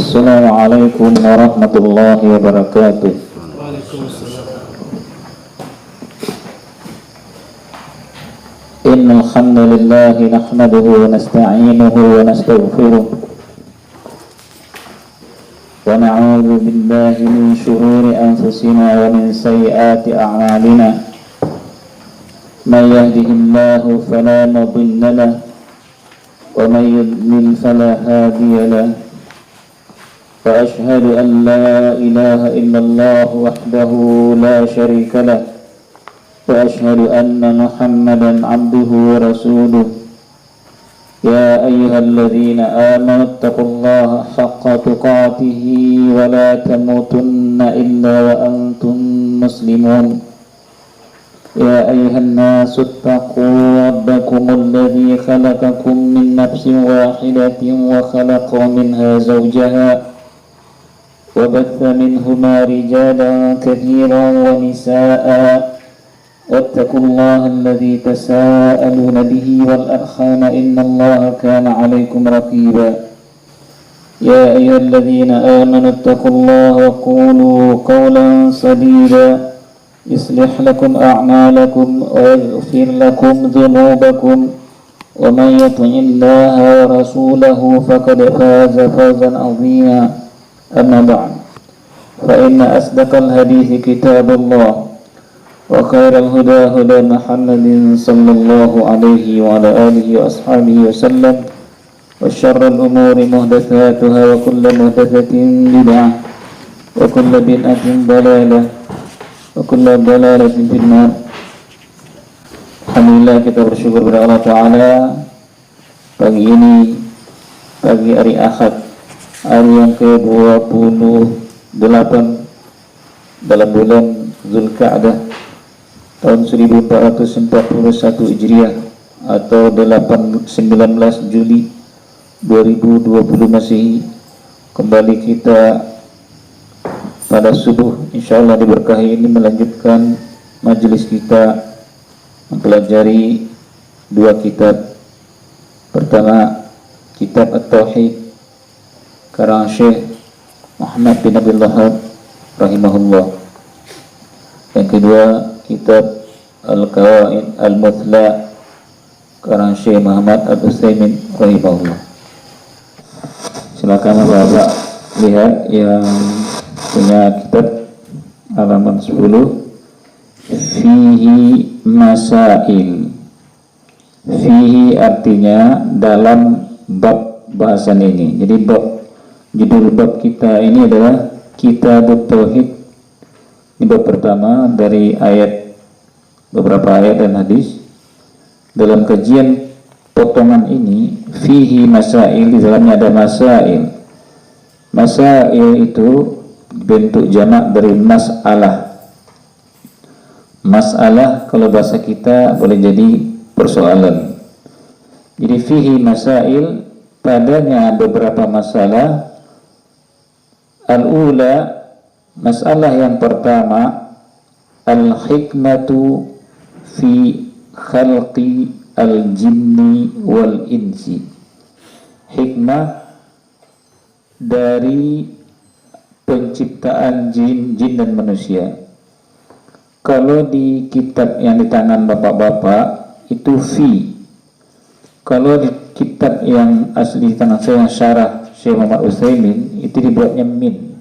Assalamualaikum warahmatullahi wabarakatuh. Waalaikumsalam. Innal hamdalillah nahmaduhu wa nasta'inuhu wa nastaghfiruh wa na'udzu billahi min shururi anfusina wa min sayyiati a'malina. May yahdihillahu fala mudilla lahu wa may yudlil fala hadiya lahu. وأشهد أن لا إله إلا الله وحده لا شريك له وأشهد أن محمدا عبده ورسوله. يا أيها الذين آمنوا اتقوا الله حق تقاته ولا تموتن إلا وأنتم مسلمون. يا أيها الناس اتقوا ربكم الذي خلقكم من نفس واحدة وخلق منها زوجها وبث منهما رجالا كثيرا ونساء واتقوا الله الذي تساءلون به والأرحام إن الله كان عليكم رقيبا. يا أيها الذين آمنوا اتقوا الله وقولوا قولا سديدا يصلح لكم أعمالكم ويغفر لكم ذنوبكم ومن يطع الله ورسوله فقد فاز فوزا عظيما. أما بعد فإن أصدق الحديث كتاب الله وخير الهدى هدى محمد صلى الله عليه وعلى آله وأصحابه وسلم وشر الأمور محدثاتها وكل محدثة بدعة وكل بدعة ضلالة وكل ضلالة في النار. Alhamdulillah, kita bersyukur kepada Allah Ta'ala. Pagi ini, pagi hari Ahad, hari yang ke-28 dalam bulan Zulkaadah tahun 1441 Hijriah atau 19 Juli 2020 Masehi. Kembali kita pada subuh insyaallah diberkahi ini melanjutkan majelis kita mempelajari dua kitab. Pertama, kitab At-Tauhid karang Syekh Muhammad bin Abdul Wahhab rahimahullah. Yang kedua, kitab Al-Qawaid Al-Muthla karang Syekh Muhammad Al-Utsaimin rahimahullah. Silakan Bapak lihat yang punya kitab halaman 10. Fihi masail. Fihi artinya dalam bab bahasan ini. Jadi judul bab kita ini adalah Kitabut Tauhid. Ini bab pertama dari beberapa ayat dan hadis. Dalam kajian potongan ini, fihi masail, di dalamnya ada masail. Masail itu bentuk jamak dari mas'alah. Masalah kalau bahasa kita boleh jadi persoalan. Jadi fihi masail, padanya beberapa masalah. Al-ula, masalah yang pertama, al-hikmatu fi khalqi al-jinni wal insi. Hikmah dari penciptaan jin dan manusia. Kalau di kitab yang di tangan bapak-bapak itu fi. Kalau di kitab yang asli di tangan saya yang syarah Syekh Muhammad Utsaimin itu dibuatnya min.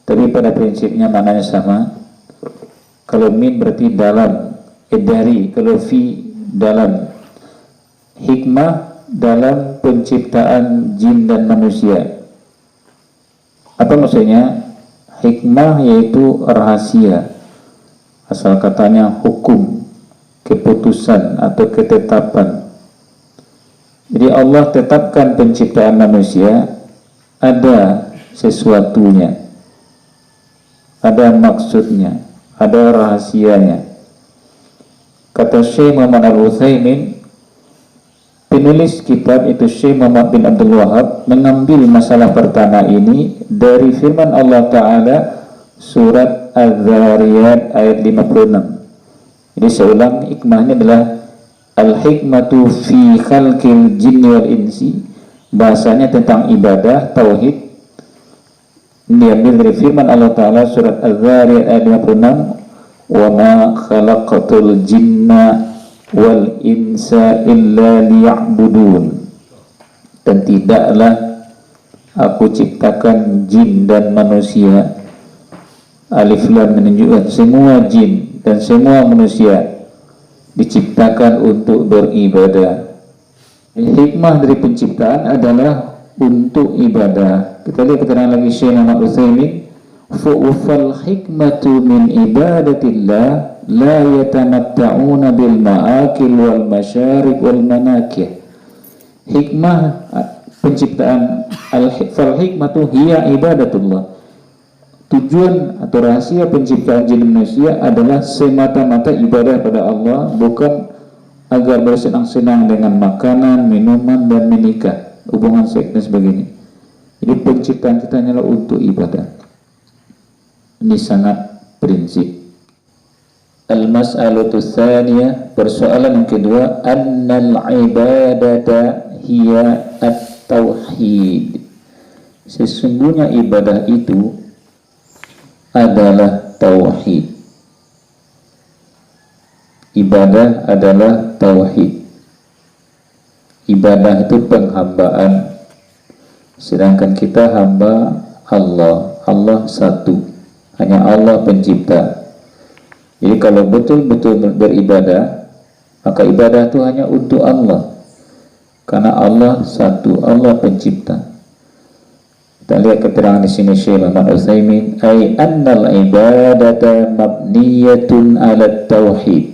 Tapi pada prinsipnya maknanya sama. Kalau min berarti dalam, dari. Kalau fi dalam. Hikmah dalam penciptaan jin dan manusia. Apa maksudnya? Hikmah yaitu rahasia. Asal katanya hukum, keputusan atau ketetapan. Jadi Allah tetapkan penciptaan manusia, ada sesuatunya, ada maksudnya, ada rahasianya. Kata Syekh Muhammad Al-Utsaimin, penulis kitab itu Syekh Muhammad bin Abdul Wahhab, mengambil masalah pertama ini dari firman Allah Ta'ala surat Az-Zariyat ayat 56. Jadi saya ulang, hikmahnya adalah al-hikmatu fi khalqil jinni wal insi, bahasanya tentang ibadah, tauhid, diambil dari firman Allah Ta'ala surat Az-Zariyat ayat 56, wa ma khalaqatul jinna wal insa illa liya'budun, dan tidaklah aku ciptakan jin dan manusia. Alif lam menunjukkan semua jin dan semua manusia diciptakan untuk beribadah. Hikmah dari penciptaan adalah untuk ibadah. Kita lihat keterangan lagi Syekh Muhammad Utsaimin, fa'ufal hikmatu min ibadatillah la yatamatta'una bil ma'akil wal masyarib wal manakih. Hikmah penciptaan fal hikmatu hiya ibadatullah. Tujuan atau rahasia penciptaan jin manusia adalah semata-mata ibadah pada Allah, bukan agar bersenang-senang dengan makanan, minuman, dan menikah, hubungan seks dan sebagainya. Jadi penciptaan kita hanyalah untuk ibadah. Ini sangat prinsip. Al-mas'alatu tsaniyah, persoalan yang kedua, annal ibadata hiya at-tauhid. Sesungguhnya ibadah itu adalah tauhid. Ibadah adalah tauhid. Ibadah itu penghambaan, sedangkan kita hamba Allah. Allah satu, hanya Allah pencipta. Jadi kalau betul-betul beribadah, maka ibadah itu hanya untuk Allah, karena Allah satu, Allah pencipta. Kita lihat keterangan di sini Syekh Muhammad Utsaimin, ay annal ibadata mabniyatun ala tauhid.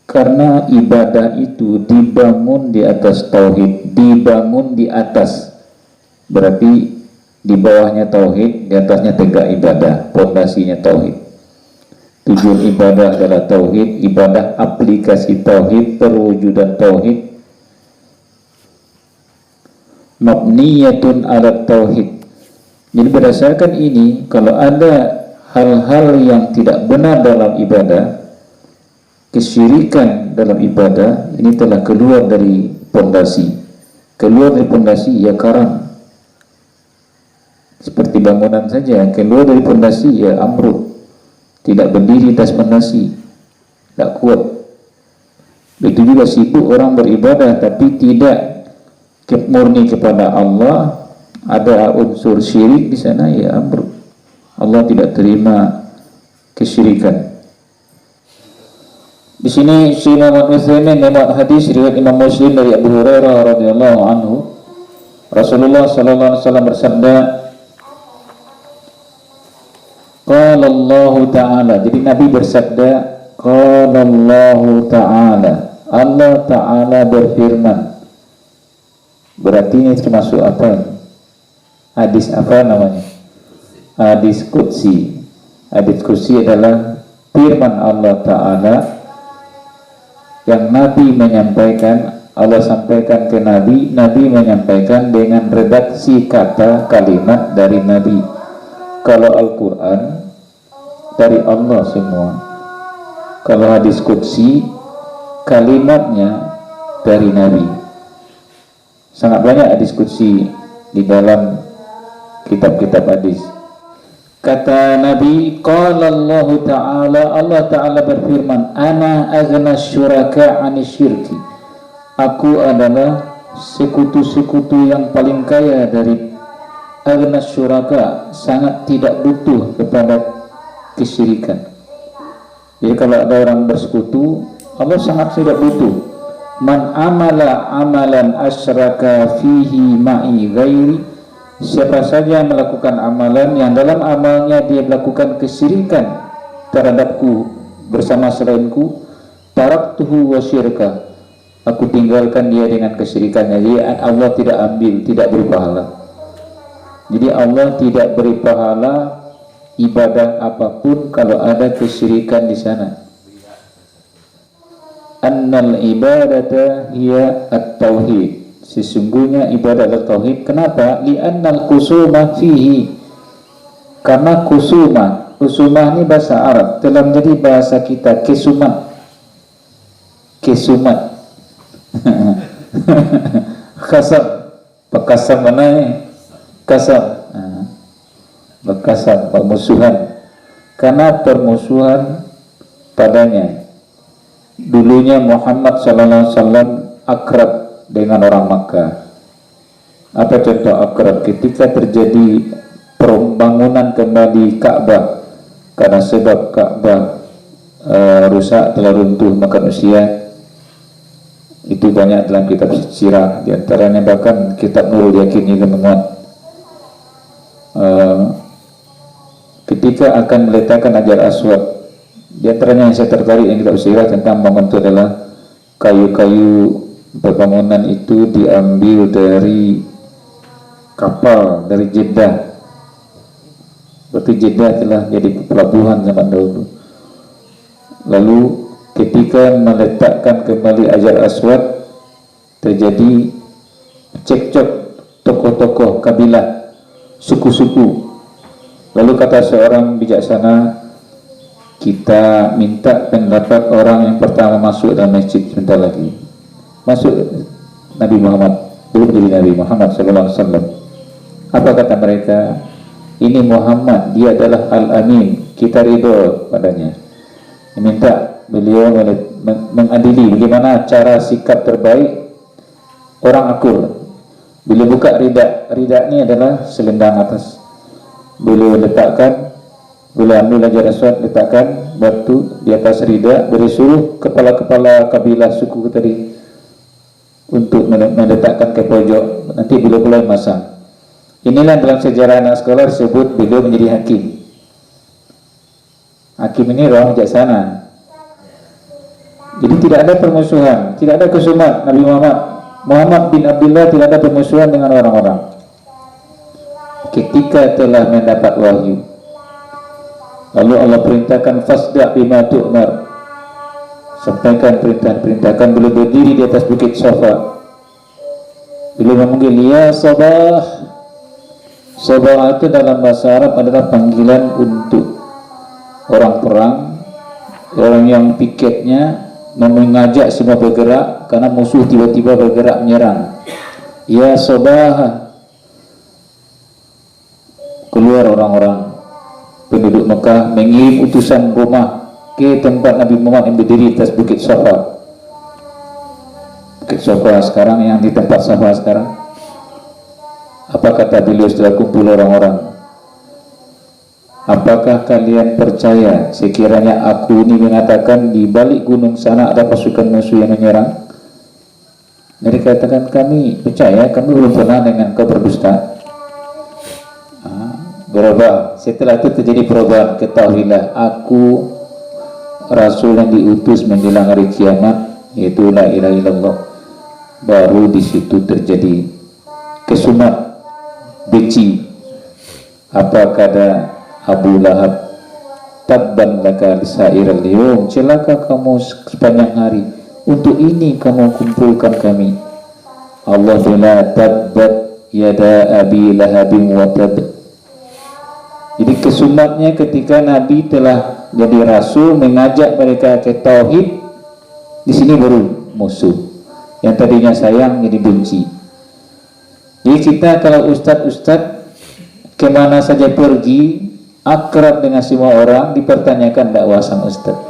Karena ibadah itu dibangun di atas tauhid, dibangun di atas, berarti di bawahnya tauhid, di atasnya tegak ibadah, pondasinya tauhid. Tujuan ibadah adalah tauhid, ibadah aplikasi tauhid, perwujudan tauhid. Mabniyatun ala tauhid. Jadi berdasarkan ini, kalau ada hal-hal yang tidak benar dalam ibadah, kesyirikan dalam ibadah, ini telah keluar dari pondasi. Keluar dari pondasi ya karam. Seperti bangunan saja, keluar dari pondasi ya amruk, tidak berdiri atas pondasi, tidak kuat. Begitu juga sibuk orang beribadah tapi tidak murni kepada Allah, ada unsur syirik di sana, ya amruk. Allah tidak terima kesyirikan. Di sini Syekh Muhammad Utsaimin membuat hadis riwayat Imam Muslim dari Abu Hurairah radhiyallahu anhu. Rasulullah sallallahu alaihi wasallam bersabda, qala Allah Ta'ala. Jadi Nabi bersabda, qala Allah Ta'ala. Allah Ta'ala berfirman. Berarti ini termasuk apa? Hadis apa namanya? Hadis Qudsi. Hadis Qudsi adalah firman Allah Ta'ala yang Nabi menyampaikan, Allah sampaikan ke Nabi, Nabi menyampaikan dengan redaksi kata kalimat dari Nabi. Kalau Al-Quran dari Allah semua, kalau hadis Qudsi kalimatnya dari Nabi. Sangat banyak hadis Qudsi di dalam kitab-kitab hadis. Kata Nabi, qala Allah Ta'ala, Allah Ta'ala berfirman, ana aghna syuraka 'ani syirki. Aku adalah sekutu-sekutu yang paling kaya dari aghna syuraka, sangat tidak butuh kepada kesyirikan. Jadi kalau ada orang bersekutu, Allah sangat tidak butuh. Man amala amalan asyraka fihi ma'i ghairi. Siapa saja yang melakukan amalan yang dalam amalnya dia melakukan kesyirikan terhadapku bersama selainku, taraktuhu wa syirka, aku tinggalkan dia dengan kesyirikannya. Jadi Allah tidak ambil, tidak beri pahala. Jadi Allah tidak beri pahala ibadah apapun kalau ada kesyirikan di sana. Annal ibadata hiya at-tauhid. Sesungguhnya ibadah adalah tauhid. Kenapa? Li'annal kusuma fihi. Karena kusuma, kusumah ini bahasa Arab, telah menjadi bahasa kita kesumat. Kesumat. Kasam. Pakasam mana? Kasam. bekasan, permusuhan, karena permusuhan padanya. Dulunya Muhammad SAW akrab dengan orang Makkah. Apa contoh akrab? Ketika terjadi pembangunan kembali Ka'bah, karena sebab Ka'bah rusak, telah runtuh makan usia, itu banyak dalam kitab sirah, diantaranya bahkan kitab Nurul Yakin ini memuat. Ketika akan meletakkan Hajar Aswad, diantaranya yang saya tertarik yang kitab sirah tentang bangunan itu adalah kayu-kayu bangunan itu diambil dari kapal dari Jeddah. Berarti Jeddah telah jadi pelabuhan zaman dahulu. Lalu ketika meletakkan kembali Hajar Aswad, terjadi cekcok tokoh-tokoh kabilah, suku-suku. Lalu kata seorang bijaksana, kita minta pendapat orang yang pertama masuk dalam masjid sebentar lagi. Masuk Nabi Muhammad, belum jadi Nabi Muhammad SAW. Apa kata mereka? Ini Muhammad, dia adalah Al-Amin, kita ridho padanya. Minta beliau mengadili bagaimana cara sikap terbaik orang akur. Beliau buka rida ini adalah selendang atas. Beliau letakkan, beliau ambil Hajar Aswad, letakkan batu di atas rida, beri suruh kepala-kepala kabilah suku tadi untuk meletakkan ke pojok. Nanti beliau mulai masang. Inilah dalam sejarah anak sekolah disebut beliau menjadi hakim. Hakim ini orang bijaksana. Jadi tidak ada permusuhan, tidak ada kesumat. Nabi Muhammad bin Abdullah tidak ada permusuhan dengan orang-orang. Ketika telah mendapat wahyu, lalu Allah perintahkan fasda' bima tu'mar, sampaikan perintahkan. Beliau berdiri di atas bukit Safa. Beliau memanggil ya Sabah. Sabah itu dalam bahasa Arab adalah panggilan untuk orang perang, orang yang piketnya mengajak semua bergerak karena musuh tiba-tiba bergerak menyerang. Ya Sabah, keluar orang-orang penduduk Mekah mengirim utusan rumah ke tempat Nabi Muhammad yang berdiri di atas bukit Safa. Bukit Safa sekarang, yang di tempat Safa sekarang. Apa kata beliau setelah kumpul orang-orang? Apakah kalian percaya sekiranya aku ini mengatakan di balik gunung sana ada pasukan musuh yang menyerang? Mereka katakan kami percaya, kami belum pernah dengan kau berdusta. Berubah. Setelah itu terjadi perubahan. Ketahuilah aku Rasul yang diutus menjelang hari kiamat, yaitu la ilaha illallah. Baru di situ terjadi kesumat, benci. Apa kata Abu Lahab? Tabban laka lisairal yawm, celaka kamu sepanjang hari, untuk ini kamu kumpulkan kami. Allah bila tabbat yada abi lahabin wa tab. Jadi kesumatnya ketika Nabi telah jadi Rasul mengajak mereka ke tauhid, di sini baru musuh. Yang tadinya sayang jadi benci. Jadi kita kalau ustadz kemana saja pergi, akrab dengan semua orang, dipertanyakan dakwah sama ustadz.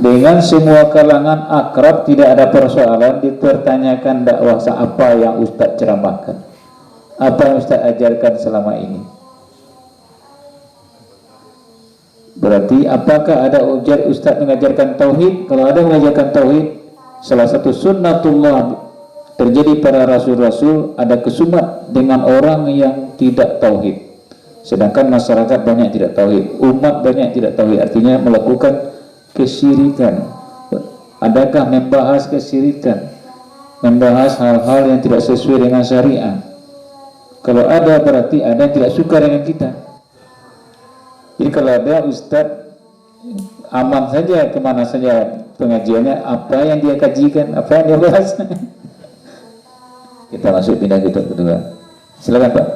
Dengan semua kalangan akrab, tidak ada persoalan, dipertanyakan dakwah apa yang ustadz ceramahkan, apa yang ustadz ajarkan selama ini. Berarti apakah ada ujar ustadz mengajarkan tauhid? Kalau ada mengajarkan tauhid, salah satu sunnatullah terjadi pada rasul-rasul, ada kesumat dengan orang yang tidak tauhid. Sedangkan masyarakat banyak tidak tauhid, umat banyak tidak tauhid, artinya melakukan kesyirikan. Adakah membahas kesyirikan, membahas hal-hal yang tidak sesuai dengan syariat? Kalau ada, berarti ada yang tidak suka dengan kita. Jadi kalau ada ustadz, aman saja kemana saja pengajiannya, apa yang dia kajikan, apa yang dia bahas. Kita masuk pindah ke kedua. Silakan Pak.